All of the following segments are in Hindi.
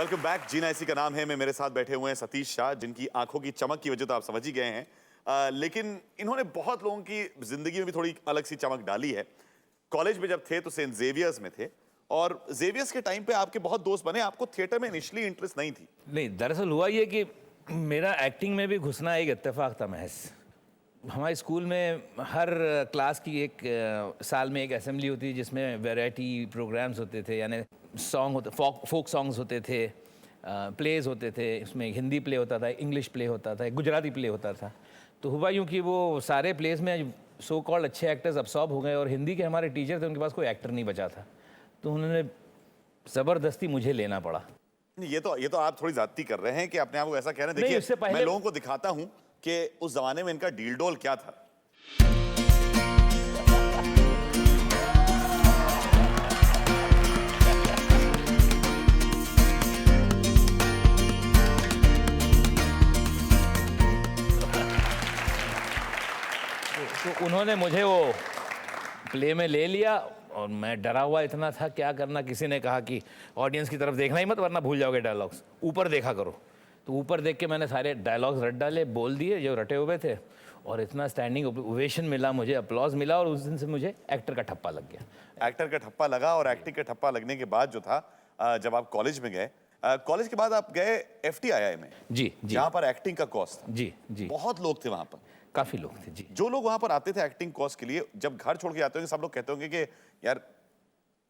Welcome back. जीना इसी का नाम है। मैं मेरे साथ बैठे हुए हैं सतीश शाह, जिनकी आंखों की चमक की वजह तो आप समझ ही गए हैं। लेकिन इन्होंने बहुत लोगों की जिंदगी में भी थोड़ी अलग सी चमक डाली है। कॉलेज में जब थे तो सेंट जेवियर्स में थे, और जेवियर्स के टाइम पे आपके बहुत दोस्त बने। आपको थिएटर में इनिशियली इंटरेस्ट नहीं थी? नहीं, दरअसल हुआ ये कि मेरा एक्टिंग में भी घुसना एक इत्तेफाक था महज। हमारे स्कूल में हर क्लास की एक साल में एक असेंबली होती थी जिसमें वैरायटी प्रोग्राम्स होते थे, यानी सॉन्ग होते, फोक सॉन्ग्स होते थे, प्लेज होते थे। इसमें हिंदी प्ले होता था, इंग्लिश प्ले होता था, गुजराती प्ले होता था। तो हुआ यूँ कि वो सारे प्लेज में सो कॉल्ड अच्छे एक्टर्स अब्सॉर्ब हो गए, और हिंदी के हमारे टीचर थे, उनके पास कोई एक्टर नहीं बचा था, तो उन्होंने ज़बरदस्ती मुझे लेना पड़ा। ये तो आप थोड़ी ज्यादती कर रहे हैं कि अपने आप को ऐसा कह रहे हैं। नहीं, उससे देखिए, पहले मैं लोगों को दिखाता हूं कि उस जमाने में इनका डील डोल क्या था। तो उन्होंने मुझे वो प्ले में ले लिया, और मैं डरा हुआ इतना था, क्या करना। किसी ने कहा कि ऑडियंस की तरफ देखना ही मत, वरना भूल जाओगे डायलॉग्स, ऊपर देखा करो। तो ऊपर देख के मैंने सारे डायलॉग्स रट डाले, बोल दिए जो रटे हुए थे, और इतना स्टैंडिंग ओवेशन मिला मुझे, अपलॉज मिला, और उस दिन से मुझे एक्टर का ठप्पा लग गया। एक्टर का ठप्पा लगा, और एक्टिंग का ठप्पा लगने के बाद जो था, जब आप कॉलेज में गए, कॉलेज के बाद आप गए FTII में, जी जी, जहां पर एक्टिंग का कोर्स था। जी जी, बहुत लोग थे वहां पर, काफ़ी लोग थे जी। जो लोग वहां पर आते थे एक्टिंग कोर्स के लिए, जब घर छोड़ के आते होंगे सब लोग कहते होंगे कि यार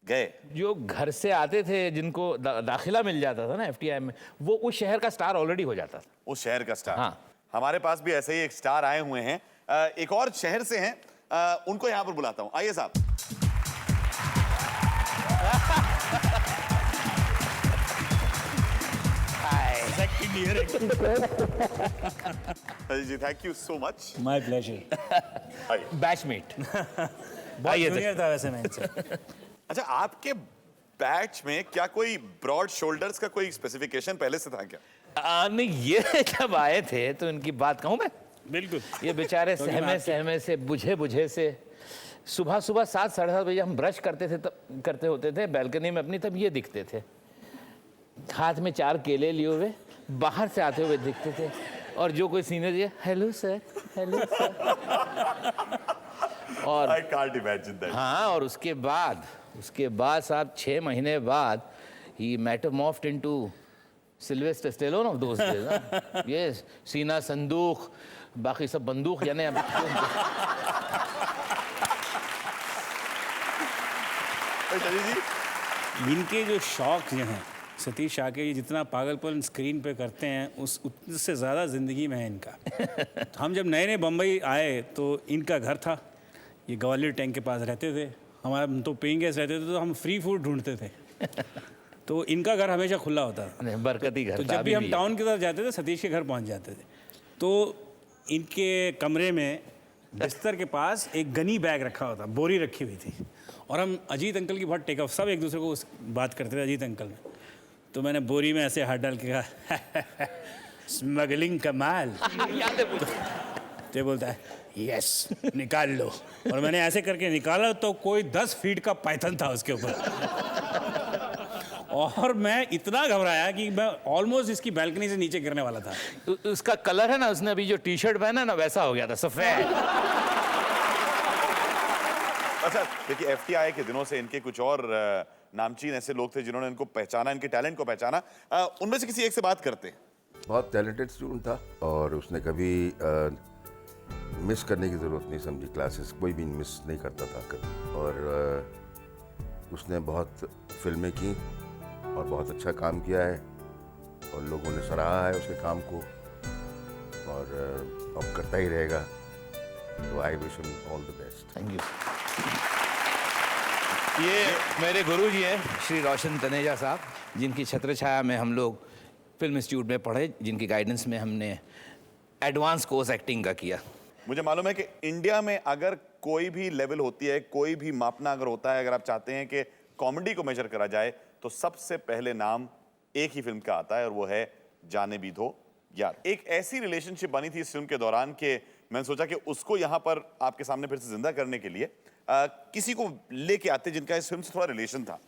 गए। जो घर से आते थे, जिनको दाखिला मिल जाता था ना FTI में, वो उस शहर का स्टार ऑलरेडी हो जाता था। उस शहर का स्टार। हाँ। हमारे पास भी ऐसे ही एक स्टार आए हुए हैं, एक और शहर से हैं, उनको यहाँ पर बुलाता हूँ। आइए साहब। जी, thank you so much. My pleasure. Batchmate. बहुत जूनियर था वैसे मैं इनसे। अच्छा, आपके बैच में क्या कोई ब्रॉड शोल्डर्स का कोई स्पेसिफिकेशन पहले से था क्या? नहीं, ये जब आए थे तो इनकी बात कहूँ मैं, बिल्कुल। ये बेचारे सहमे से, बुझे से, सुबह 7 साढ़े 7 बजे हम ब्रश करते थे, तब करते होते थे बैल्कनी में अपनी, तब ये दिखते थे, हाथ में 4 केले लिए हुए, बाहर से आते हुए दिखते थे। और जो कोई सीनियर ये, हेलो सर, हेलो सर। और I can't imagine that. हाँ, और उसके बाद साहब 6 महीने बाद ही metamorphosed into Sylvester Stallone of those days. Yes, सीना संदूक, बाकी सब बंदूक, यानी अब जी, इनके जो शौक जो हैं सतीश शाह के, ये जितना पागलपन स्क्रीन पे करते हैं उससे ज़्यादा ज़िंदगी में है इनका। तो हम जब नए बम्बई आए तो इनका घर था, ये ग्वालियर टैंक के पास रहते थे। हमारा तो पेइंग गेस्ट रहते थे, तो हम फ्री फूड ढूंढते थे। तो इनका घर हमेशा खुला होता था, बरकती घर। तो जब भी हम टाउन की तरफ जाते थे, सतीश के घर पहुंच जाते थे। तो इनके कमरे में बिस्तर के पास एक गनी बैग रखा होता, बोरी रखी हुई थी, और हम अजीत अंकल की बहुत टेक ऑफ, सब एक दूसरे को बात करते थे अजीत अंकल में। तो मैंने बोरी में ऐसे हाथ डाल के कहा, स्मगलिंग का माल। तो बोलता है, यस निकाल लो। और मैंने ऐसे करके निकाला तो कोई 10 फीट का पाइथन था उसके ऊपर। और मैं इतना घबराया कि मैं ऑलमोस्ट इसकी बालकनी से नीचे गिरने वाला था। उसका कलर है ना, उसने अभी जो टी-शर्ट पहना ना, वैसा हो गया था, सफेद। अच्छा, देखिए FTI के दिनों से इनके कुछ और नामचीन ऐसे लोग थे जिन्होंने इनको पहचाना, इनके टैलेंट को पहचाना। उनमें से किसी एक से बात करते हैं। बहुत टैलेंटेड स्टूडेंट था, और उसने कभी मिस करने की ज़रूरत नहीं समझी क्लासेस, कोई भी मिस नहीं करता था कभी। और उसने बहुत फिल्में की और बहुत अच्छा काम किया है, और लोगों ने सराहा है उसके काम को, और अब करता ही रहेगा। तो I wish him all the best. Thank you. ये मेरे गुरुजी हैं श्री रोशन तनेजा साहब, जिनकी छत्र छाया में हम लोग फिल्म इंस्टीट्यूट में पढ़े, जिनकी गाइडेंस में हमने एडवांस कोर्स एक्टिंग का किया। मुझे मालूम है कि इंडिया में अगर कोई भी लेवल होती है, कोई भी मापना अगर होता है, अगर आप चाहते हैं कि कॉमेडी को मेजर करा जाए, तो सबसे पहले नाम एक ही फिल्म का आता है, और वो है जाने भी दो यार। एक ऐसी रिलेशनशिप बनी थी इस फिल्म के दौरान कि मैंने सोचा कि उसको यहाँ पर आपके सामने फिर से जिंदा करने के लिए किसी को लेके आते जिनका इस फिल्म से थोड़ा रिलेशन था।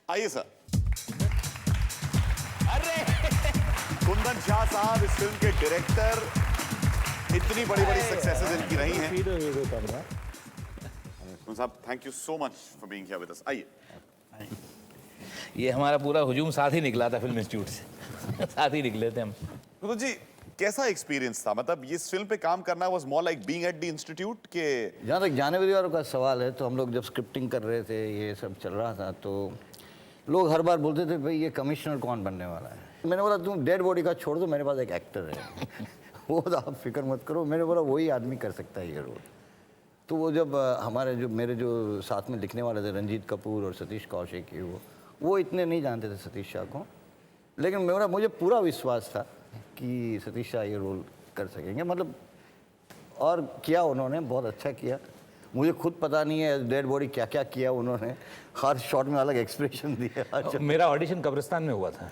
आइए सर। अरे कुंदन शाह साहब इस फिल्म के डायरेक्टर, इतनी बड़ी बड़ी सक्सेसेस इनकी रही हैं। कुंदन साहब, thank you so much for being here with us. आइए। ये हमारा पूरा हुजूम साथ ही निकला था फिल्म इंस्टीट्यूट से। साथ ही निकले थे हम। कुंदन जी, कैसा एक्सपीरियंस था? मतलब इस फिल्म पे काम करना was more like being at the institute के? जहाँ तक जानवी वालों का सवाल है, तो हम लोग जब स्क्रिप्टिंग कर रहे थे, ये सब चल रहा था, तो लोग हर बार बोलते थे भाई ये कमिश्नर कौन बनने वाला है। मैंने बोला तुम डेड बॉडी का छोड़ दो, मेरे पास एक एक्टर है। वो तो आप फिक्र मत करो। मैंने बोला वही आदमी कर सकता है ये रोल। तो वो जब हमारे जो मेरे जो साथ में लिखने वाले थे, रंजीत कपूर और सतीश कौशिक, वो इतने नहीं जानते थे सतीश शाह को, लेकिन मुझे पूरा विश्वास था कि सतीश शाह ये रोल कर सकेंगे। मतलब और किया उन्होंने, बहुत अच्छा किया। मुझे खुद पता नहीं है डेड बॉडी क्या क्या किया उन्होंने, हर शॉट में अलग एक्सप्रेशन दिया। मेरा ऑडिशन कब्रिस्तान में हुआ था।